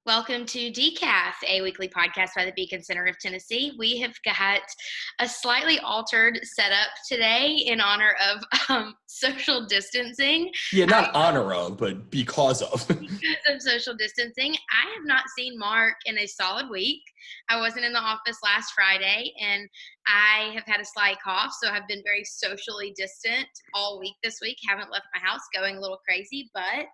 Welcome to Decaf, a weekly podcast by the Beacon Center of Tennessee. We have got a slightly altered setup today in honor of social distancing. Yeah, not honor of, but because of. Because of social distancing. I have not seen Mark in a solid week. I wasn't in the office last Friday, and I have had a slight cough, so I've been very socially distant all week this week. Haven't left my house, going a little crazy, but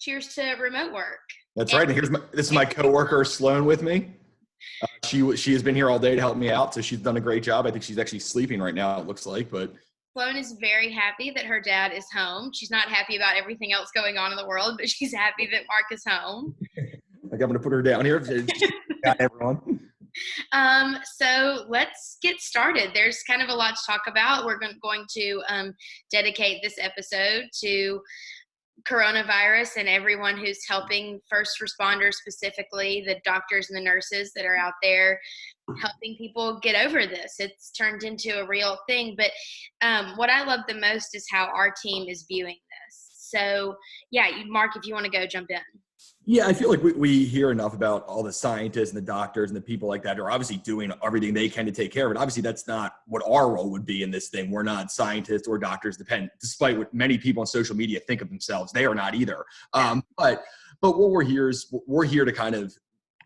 cheers to remote work. That's right. And this is my coworker Sloan with me. She has been here all day to help me out, so she's done a great job. I think she's actually sleeping right now, it looks like. But Sloan is very happy that her dad is home. She's not happy about everything else going on in the world, but she's happy that Mark is home. I'm going to put her down here. Got everyone. So let's get started. There's kind of a lot to talk about. We're going to dedicate this episode to coronavirus and everyone who's helping first responders, specifically the doctors and the nurses that are out there helping people get over this. It's turned into a real thing. But what I love the most is how our team is viewing this. So yeah, Mark, if you want to go, jump in. Yeah, I feel like we hear enough about all the scientists and the doctors and the people like that who are obviously doing everything they can to take care of it. Obviously, that's not what our role would be in this thing. We're not scientists or doctors, despite what many people on social media think of themselves. They are not either. But what we're here to kind of,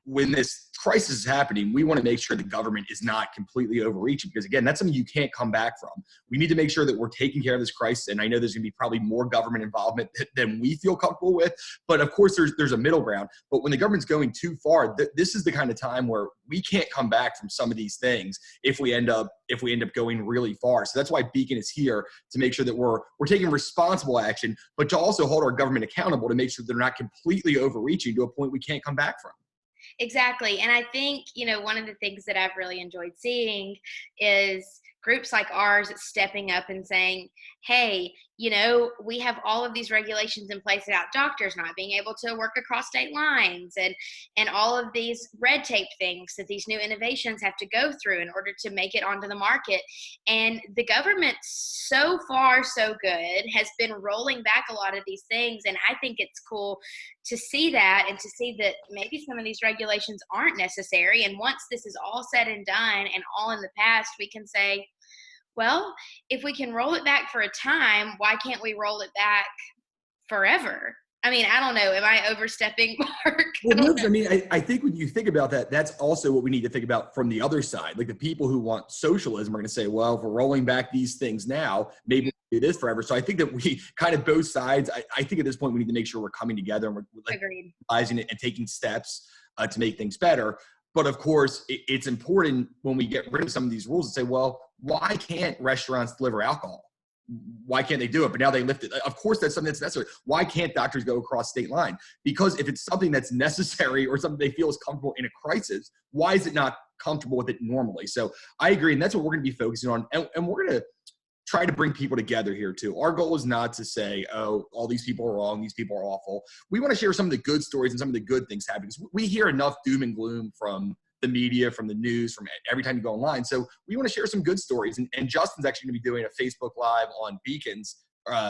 when this crisis is happening, we want to make sure the government is not completely overreaching, because again, that's something you can't come back from. We need to make sure that we're taking care of this crisis. And I know there's going to be probably more government involvement than we feel comfortable with, but of course there's a middle ground. But when the government's going too far, this is the kind of time where we can't come back from some of these things if we end up going really far. So that's why Beacon is here, to make sure that we're taking responsible action, but to also hold our government accountable to make sure they're not completely overreaching to a point we can't come back from. Exactly. And I think, one of the things that I've really enjoyed seeing is groups like ours stepping up and saying, hey, we have all of these regulations in place about doctors not being able to work across state lines and all of these red tape things that these new innovations have to go through in order to make it onto the market. And the government, so far so good, has been rolling back a lot of these things. And I think it's cool to see that, and to see that maybe some of these regulations aren't necessary. And once this is all said and done and all in the past, we can say, well, if we can roll it back for a time, why can't we roll it back forever? I mean, I don't know. Am I overstepping, Mark? I think when you think about that, that's also what we need to think about from the other side. Like, the people who want socialism are going to say, well, if we're rolling back these things now, maybe we'll do this forever. So I think that we kind of, both sides, I think at this point we need to make sure we're coming together and we're realizing it and taking steps to make things better. But of course, it's important when we get rid of some of these rules to say, well, why can't restaurants deliver alcohol? Why can't they do it? But now they lift it. Of course, that's something that's necessary. Why can't doctors go across state line? Because if it's something that's necessary or something they feel is comfortable in a crisis, why is it not comfortable with it normally? So I agree. And that's what we're going to be focusing on. And we're going to try to bring people together here too. Our goal is not to say, oh, all these people are wrong, these people are awful. We want to share some of the good stories and some of the good things happening. We hear enough doom and gloom from the media, from the news, from every time you go online. So we want to share some good stories. And Justin's actually going to be doing a Facebook Live on Beacons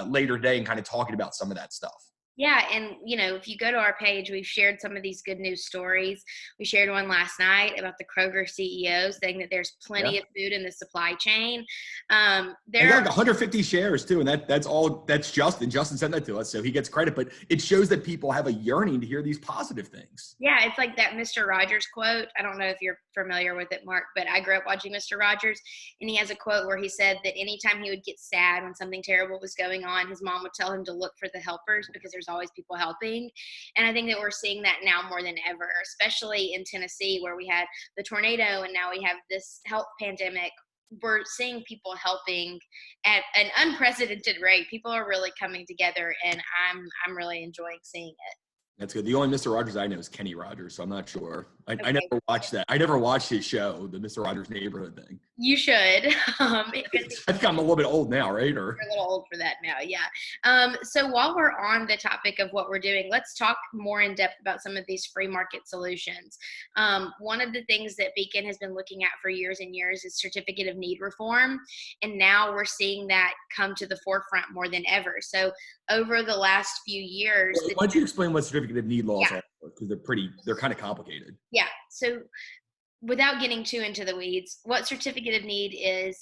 later today and kind of talking about some of that stuff. Yeah, and if you go to our page, we've shared some of these good news stories. We shared one last night about the Kroger CEO saying that there's plenty of food in the supply chain. They got 150 shares too, and that's Justin. Justin sent that to us, so he gets credit. But it shows that people have a yearning to hear these positive things. Yeah, it's like that Mr. Rogers quote. I don't know if you're familiar with it, Mark, but I grew up watching Mr. Rogers, and he has a quote where he said that anytime he would get sad when something terrible was going on, his mom would tell him to look for the helpers, because there's always people helping. And I think that we're seeing that now more than ever, especially in Tennessee, where we had the tornado and now we have this health pandemic. We're seeing people helping at an unprecedented rate. People are really coming together, and I'm really enjoying seeing it. That's good. The only Mr. Rogers I know is Kenny Rogers, so I'm not sure. I never watched that. I never watched his show, the Mr. Rogers Neighborhood thing. You should. I think I'm a little bit old now, right? You're a little old for that now, yeah. So while we're on the topic of what we're doing, let's talk more in depth about some of these free market solutions. One of the things that Beacon has been looking at for years and years is certificate of need reform, and now we're seeing that come to the forefront more than ever. So over the last few years. Why don't you explain what certificate of need laws are? because they're kind of complicated. Yeah. So without getting too into the weeds, what certificate of need is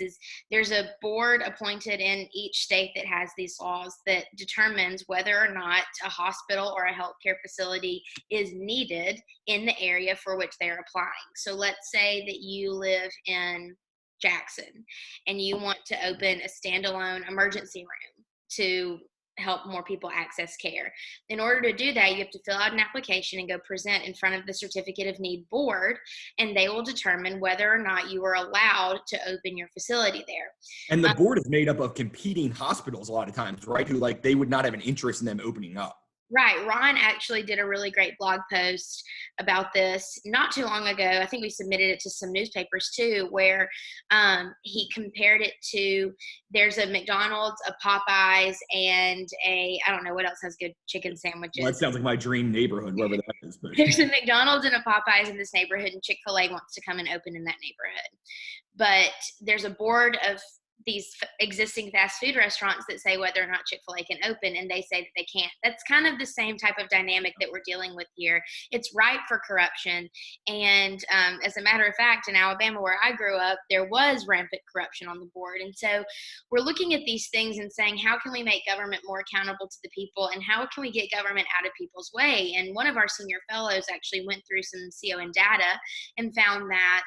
there's a board appointed in each state that has these laws that determines whether or not a hospital or a healthcare facility is needed in the area for which they're applying. So let's say that you live in Jackson and you want to open a standalone emergency room to help more people access care. In order to do that, you have to fill out an application and go present in front of the certificate of need board, and they will determine whether or not you are allowed to open your facility there. And the board is made up of competing hospitals a lot of times, right? Who like they would not have an interest in them opening up. Right. Ron actually did a really great blog post about this not too long ago. I think we submitted it to some newspapers too, where he compared it to there's a McDonald's, a Popeyes, and I don't know what else has good chicken sandwiches. Well, that sounds like my dream neighborhood, wherever that is. But. There's a McDonald's and a Popeyes in this neighborhood, and Chick-fil-A wants to come and open in that neighborhood. But there's a board of these existing fast food restaurants that say whether or not Chick-fil-A can open, and they say that they can't. That's kind of the same type of dynamic that we're dealing with here. It's ripe for corruption. And as a matter of fact, in Alabama, where I grew up, there was rampant corruption on the board. And so we're looking at these things and saying, how can we make government more accountable to the people, and how can we get government out of people's way? And one of our senior fellows actually went through some CON data and found that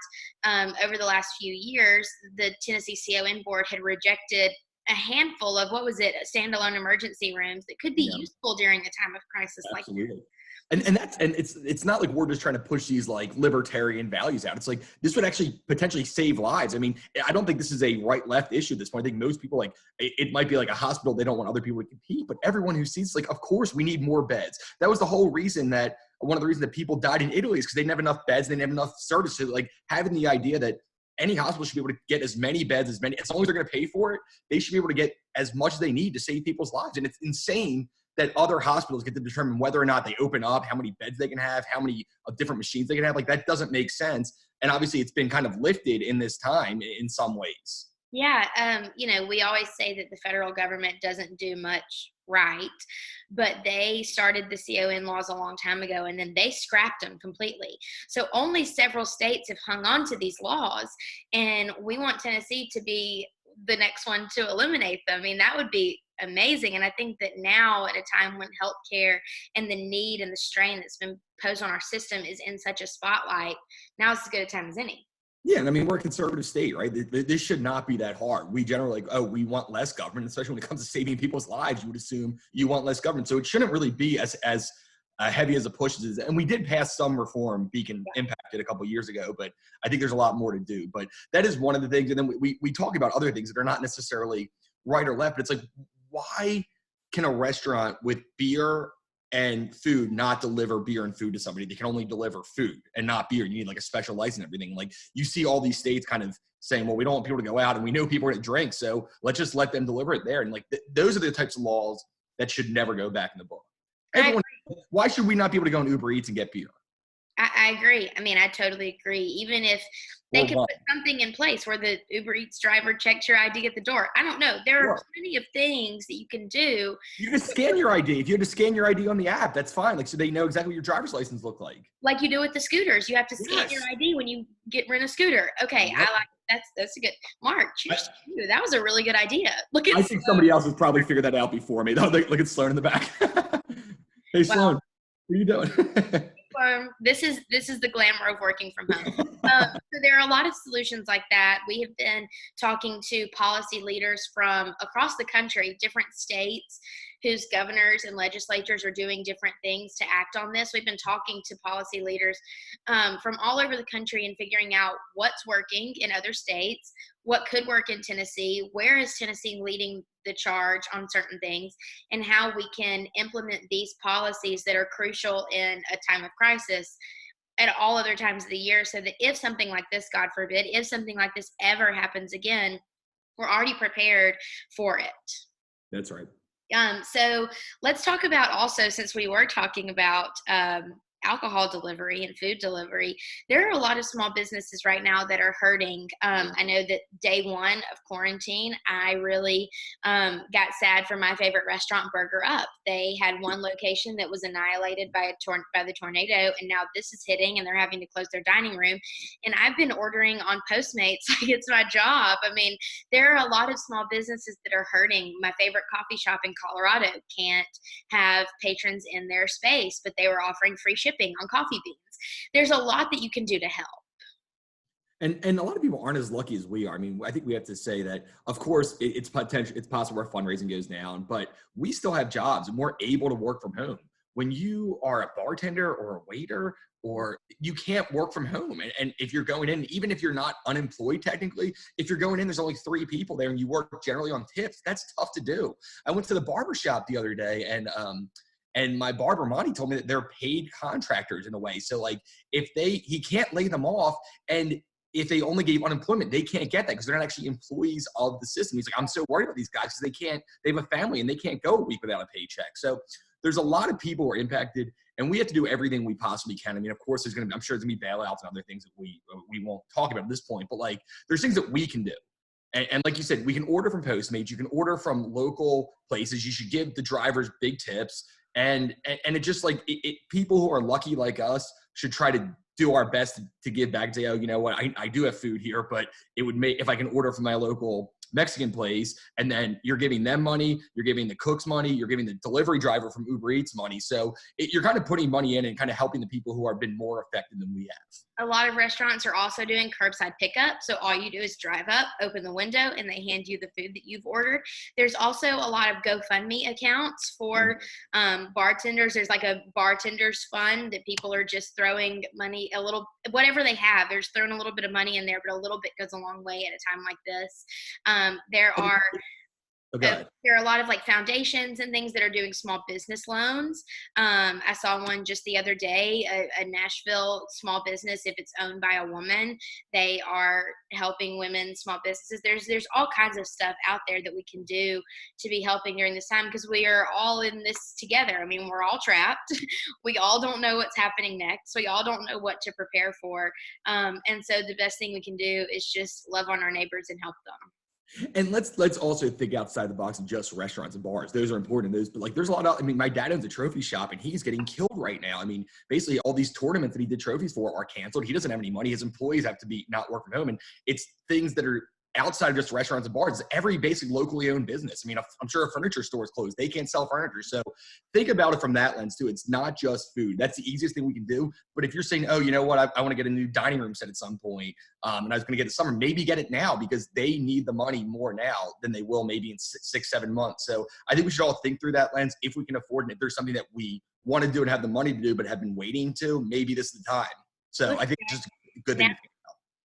over the last few years, the Tennessee CON board had rejected a handful of standalone emergency rooms that could be useful during a time of crisis. Absolutely. And it's not like we're just trying to push these like libertarian values out. It's like this would actually potentially save lives. I mean, I don't think this is a right-left issue at this point. I think most people like it might be like a hospital. They don't want other people to compete, but everyone who sees like, of course, we need more beds. That was the whole reason that one of the reasons that people died in Italy is because they didn't have enough beds. They didn't have enough service. So like having the idea that any hospital should be able to get as many beds, as long as they're going to pay for it, they should be able to get as much as they need to save people's lives. And it's insane that other hospitals get to determine whether or not they open up, how many beds they can have, how many different machines they can have. Like that doesn't make sense. And obviously it's been kind of lifted in this time in some ways. Yeah. We always say that the federal government doesn't do much right, but they started the CON laws a long time ago, and then they scrapped them completely. So only several states have hung on to these laws, and we want Tennessee to be the next one to eliminate them. I mean, that would be amazing. And I think that now, at a time when healthcare and the need and the strain that's been posed on our system is in such a spotlight, now is as good a time as any. Yeah, and I mean, we're a conservative state, right? This should not be that hard. We generally like, oh, we want less government, especially when it comes to saving people's lives. You would assume you want less government. So it shouldn't really be as heavy as a push as. And we did pass some reform Beacon impacted a couple of years ago, but I think there's a lot more to do. But that is one of the things. And then we talk about other things that are not necessarily right or left, but it's like, why can a restaurant with beer and food not deliver beer and food to somebody? They can only deliver food and not beer. You need like a special license and everything. Like you see all these states kind of saying, well, we don't want people to go out and we know people are going to drink, so let's just let them deliver it there. And like those are the types of laws that should never go back in the book. Why should we not be able to go on Uber Eats and get beer? I agree. I mean, I totally agree. Even if they could put something in place where the Uber Eats driver checks your ID at the door. I don't know. There are plenty of things that you can do. You can scan your ID. If you have to scan your ID on the app, that's fine. Like, so they know exactly what your driver's license look like. Like you do with the scooters. You have to scan your ID when you rent a scooter. Okay, I like that's a good Mark. That was a really good idea. Look at. I think somebody else has probably figured that out before me. Look at Sloan in the back. Hey, Sloan, what are you doing? This is the glamour of working from home. So there are a lot of solutions like that. We have been talking to policy leaders from across the country, different states whose governors and legislatures are doing different things to act on this. We've been talking to policy leaders from all over the country and figuring out what's working in other states, what could work in Tennessee, where is Tennessee leading the charge on certain things, and how we can implement these policies that are crucial in a time of crisis at all other times of the year, so that if something like this, God forbid, if something like this ever happens again, we're already prepared for it. That's right. So let's talk about also, since we were talking about alcohol delivery and food delivery, there are a lot of small businesses right now that are hurting. I know that day one of quarantine, I really got sad for my favorite restaurant, Burger Up. They had one location that was annihilated by the tornado, and now this is hitting, and they're having to close their dining room. And I've been ordering on Postmates like it's my job. I mean, there are a lot of small businesses that are hurting. My favorite coffee shop in Colorado can't have patrons in their space, but they were offering free shipping on coffee beans. There's a lot that you can do to help. And a lot of people aren't as lucky as we are. I mean, I think we have to say that, of course, it's possible our fundraising goes down, but we still have jobs and we're able to work from home. When you are a bartender or a waiter, or you can't work from home. And if you're going in, even if you're not unemployed technically, if you're going in, there's only 3 people there and you work generally on tips, that's tough to do. I went to the barber shop the other day, and my barber, Monty, told me that they're paid contractors in a way. So like he can't lay them off. And if they only gave unemployment, they can't get that because they're not actually employees of the system. He's like, I'm so worried about these guys because they have a family and they can't go a week without a paycheck. So there's a lot of people who are impacted, and we have to do everything we possibly can. I mean, of course, I'm sure there's gonna be bailouts and other things that we won't talk about at this point, but like there's things that we can do. And like you said, we can order from Postmates. You can order from local places. You should give the drivers big tips. And it just like people who are lucky like us should try to do our best to give back and say, oh, you know what, I do have food here, but it would make, if I can order from my local Mexican place, and then you're giving them money, you're giving the cooks money, you're giving the delivery driver from Uber Eats money. So you're kind of putting money in and kind of helping the people who have been more affected than we have. A lot of restaurants are also doing curbside pickup. So all you do is drive up, open the window, and they hand you the food that you've ordered. There's also a lot of GoFundMe accounts for bartenders. There's like a bartenders fund that people are just throwing money, a little, whatever they have, they're just throwing a little bit of money in there, but a little bit goes a long way at a time like this. There are a lot of like foundations and things that are doing small business loans. I saw one just the other day, a Nashville small business. If it's owned by a woman, they are helping women, small businesses. There's all kinds of stuff out there that we can do to be helping during this time, because we are all in this together. I mean, we're all trapped. We all don't know what's happening next. We all don't know what to prepare for. And so the best thing we can do is just love on our neighbors and help them. And let's also think outside the box of just restaurants and bars. Those are important. But like, there's a lot of, I mean, my dad owns a trophy shop and he's getting killed right now. I mean, basically all these tournaments that he did trophies for are canceled. He doesn't have any money. His employees have to be not work from home. And it's things that are outside of just restaurants and bars. It's every basic locally owned business. I mean, I'm sure a furniture store is closed. They can't sell furniture. So think about it from that lens too. It's not just food. That's the easiest thing we can do. But if you're saying, oh, you know what, I want to get a new dining room set at some point, and I was going to get it summer, maybe get it now, because they need the money more now than they will maybe in 6-7 months. So I think we should all think through that lens if we can afford it. If there's something that we want to do and have the money to do, but have been waiting to, maybe this is the time. So I think it's just a good thing.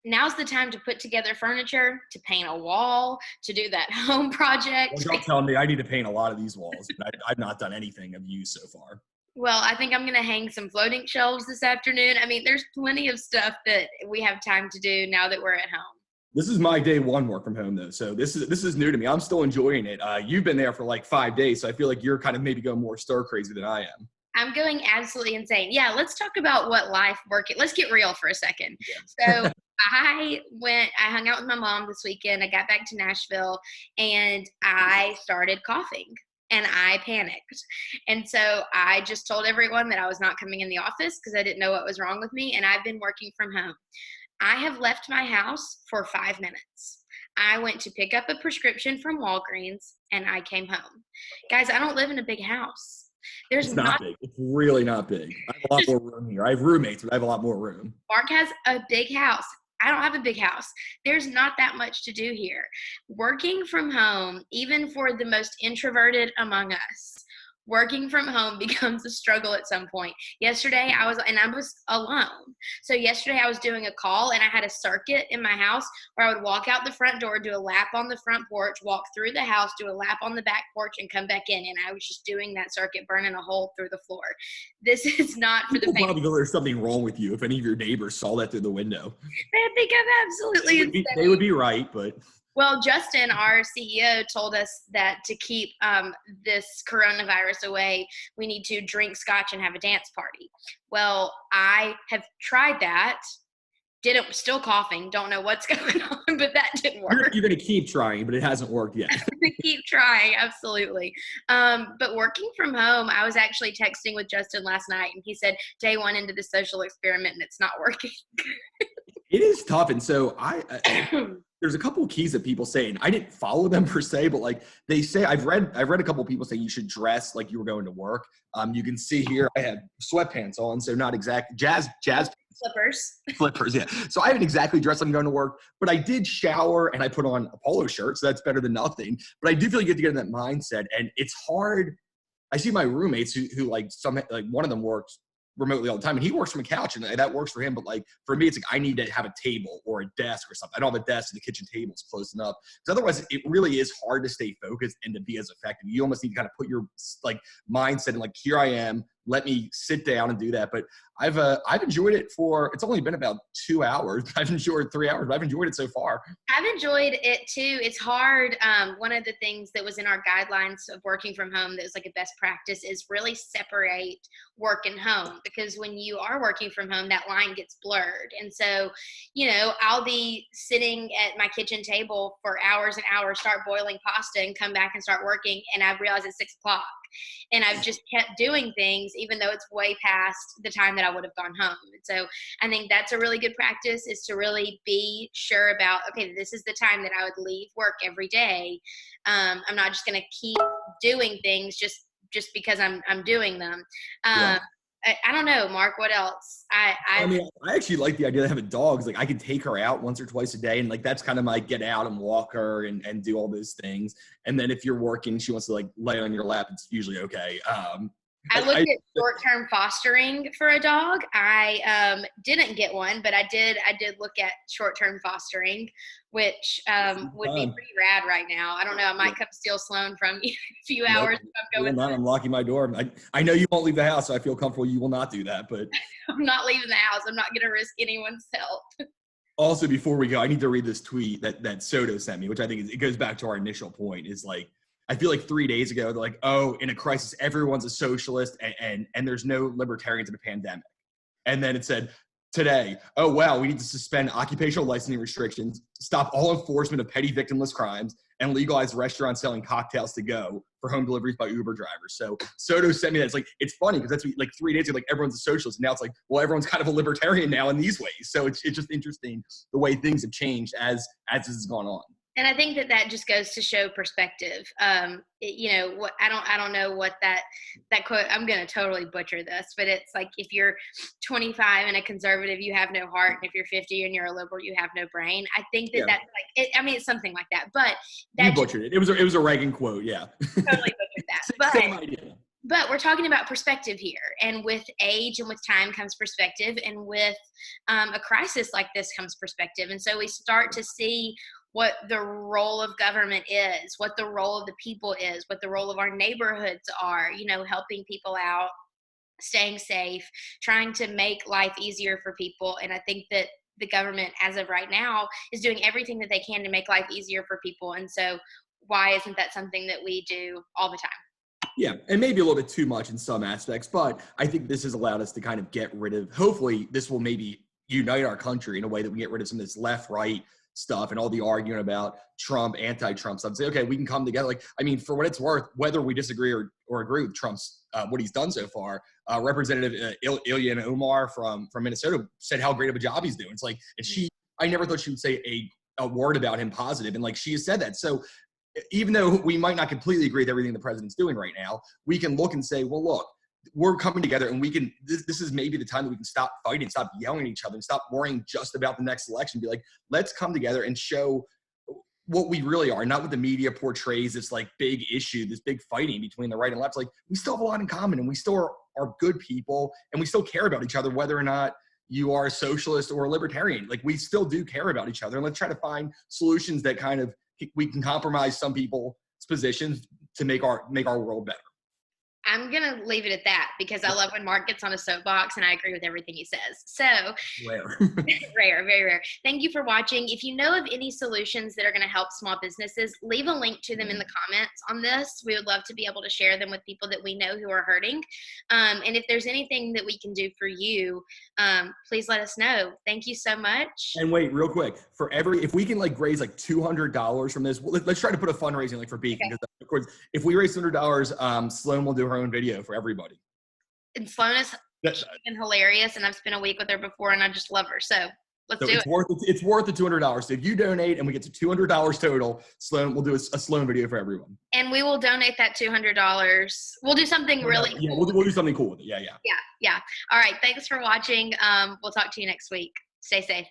Now's the time to put together furniture, to paint a wall, to do that home project. Well, don't tell me I need to paint a lot of these walls, but I've not done anything of use so far. Well, I think I'm going to hang some floating shelves this afternoon. I mean, there's plenty of stuff that we have time to do now that we're at home. This is my day one work from home though. So this is new to me. I'm still enjoying it. You've been there for like 5 days. So I feel like you're kind of maybe going more stir crazy than I am. I'm going absolutely insane. Yeah, let's talk about what let's get real for a second. Yeah. So I hung out with my mom this weekend. I got back to Nashville and I started coughing and I panicked. And so I just told everyone that I was not coming in the office because I didn't know what was wrong with me. And I've been working from home. I have left my house for 5 minutes. I went to pick up a prescription from Walgreens and I came home. Guys, I don't live in a big house. It's not big. It's really not big. I have a lot more room here. I have roommates, but I have a lot more room. Mark has a big house. I don't have a big house. There's not that much to do here. Working from home, even for the most introverted among us, working from home becomes a struggle at some point. Yesterday I was alone. So yesterday I was doing a call and I had a circuit in my house where I would walk out the front door, do a lap on the front porch, walk through the house, do a lap on the back porch and come back in. And I was just doing that circuit, burning a hole through the floor. This is not for the faint. Probably there's something wrong with you if any of your neighbors saw that through the window. I think I'm absolutely insane. They would be right, but... Well, Justin, our CEO, told us that to keep this coronavirus away, we need to drink scotch and have a dance party. Well, I have tried that. Didn't, still coughing. Don't know what's going on, but that didn't work. You're going to keep trying, but it hasn't worked yet. Keep trying, absolutely. But working from home, I was actually texting with Justin last night, and he said day one into the social experiment, and it's not working. It is tough. And so there's a couple of keys that people say, and I didn't follow them per se, but like they say, I've read a couple of people say you should dress like you were going to work. You can see here, I have sweatpants on, so not exact jazz flippers. Yeah. So I haven't exactly dressed like I'm going to work, but I did shower and I put on a polo shirt. So that's better than nothing. But I do feel you get to get in that mindset, and it's hard. I see my roommates who like one of them works remotely all the time, and he works from a couch, and that works for him. But like for me, it's like I need to have a table or a desk or something. I don't have a desk, so the kitchen table is close enough, because otherwise it really is hard to stay focused and to be as effective. You almost need to kind of put your like mindset in like, here I am, let me sit down and do that. But I've enjoyed it it's only been about 2 hours. I've enjoyed 3 hours, but I've enjoyed it so far. I've enjoyed it too. It's hard. One of the things that was in our guidelines of working from home that was like a best practice is really separate work and home, because when you are working from home, that line gets blurred. And so, I'll be sitting at my kitchen table for hours and hours, start boiling pasta and come back and start working. And I realize it's 6 o'clock. And I've just kept doing things, even though it's way past the time that I would have gone home. And so I think that's a really good practice, is to really be sure about, okay, this is the time that I would leave work every day. I'm not just going to keep doing things just because I'm doing them. Yeah. I don't know, Mark, what else? I mean, I actually like the idea of having dogs. Like I could take her out once or twice a day, and like that's kind of my get out and walk her and do all those things. And then if you're working, she wants to like lay on your lap, it's usually okay. I looked at short-term fostering for a dog. I didn't get one, but I did look at short-term fostering, which would be pretty rad right now. I don't know. I might come steal Sloan from you in a few hours if I'm going. I'm locking my door. I know you won't leave the house, so I feel comfortable you will not do that. But I'm not leaving the house. I'm not going to risk anyone's health. Also, before we go, I need to read this tweet that Soto sent me, which I think it goes back to our initial point. Is like, I feel like 3 days ago, they're like, oh, in a crisis, everyone's a socialist and there's no libertarians in a pandemic. And then it said today, oh, wow, we need to suspend occupational licensing restrictions, stop all enforcement of petty victimless crimes, and legalize restaurants selling cocktails to go for home deliveries by Uber drivers. So Soto sent me that. It's like, it's funny because that's like 3 days ago, like everyone's a socialist. And now it's like, well, everyone's kind of a libertarian now in these ways. So it's just interesting the way things have changed as this has gone on. And I think that just goes to show perspective. What I don't know what that quote. I'm going to totally butcher this, but it's like, if you're 25 and a conservative, you have no heart, and if you're 50 and you're a liberal, you have no brain. I think that's like it. I mean, it's something like that. But that you butchered it. It was a Reagan quote. Yeah, totally butchered that. Same idea. But we're talking about perspective here, and with age and with time comes perspective, and with a crisis like this comes perspective. And so we start to see what the role of government is, what the role of the people is, what the role of our neighborhoods are, helping people out, staying safe, trying to make life easier for people. And I think that the government, as of right now, is doing everything that they can to make life easier for people. And so why isn't that something that we do all the time? Yeah, and maybe a little bit too much in some aspects, but I think this has allowed us to kind of get rid of, hopefully this will maybe unite our country in a way that we get rid of some of this left-right stuff and all the arguing about Trump, anti-Trump stuff. Say, okay, we can come together. Like, I mean, for what it's worth, whether we disagree or agree with Trump's, what he's done so far, Representative Ilhan Omar from Minnesota said how great of a job he's doing. It's like, and I never thought she would say a word about him positive, and like she has said that. So even though we might not completely agree with everything the president's doing right now, we can look and say, well, look, we're coming together, and we can, this is maybe the time that we can stop fighting, stop yelling at each other, and stop worrying just about the next election. Be like, let's come together and show what we really are, not what the media portrays this like big issue, this big fighting between the right and left. It's like, we still have a lot in common, and we still are good people, and we still care about each other, whether or not you are a socialist or a libertarian. Like, we still do care about each other, and let's try to find solutions that kind of, we can compromise some people's positions to make our world better. I'm going to leave it at that because I love when Mark gets on a soapbox and I agree with everything he says. So Rare. rare, very rare. Thank you for watching. If you know of any solutions that are going to help small businesses, leave a link to them in the comments on this. We would love to be able to share them with people that we know who are hurting. And if there's anything that we can do for you, please let us know. Thank you so much. And wait, real quick, if we can like raise like $200 from this, let's try to put a fundraising like for Beacon. Okay. Because of course, if we raise $200, Sloan will do her own video for everybody. And Sloan is been hilarious, and I've spent a week with her before, and I just love her. So let's do it. It's worth the $200. So if you donate and we get to $200 total, Sloan will do a Sloan video for everyone. And we will donate that $200. We'll do something really cool. Yeah, we'll do something cool with it. Yeah. Yeah. All right. Thanks for watching. We'll talk to you next week. Stay safe.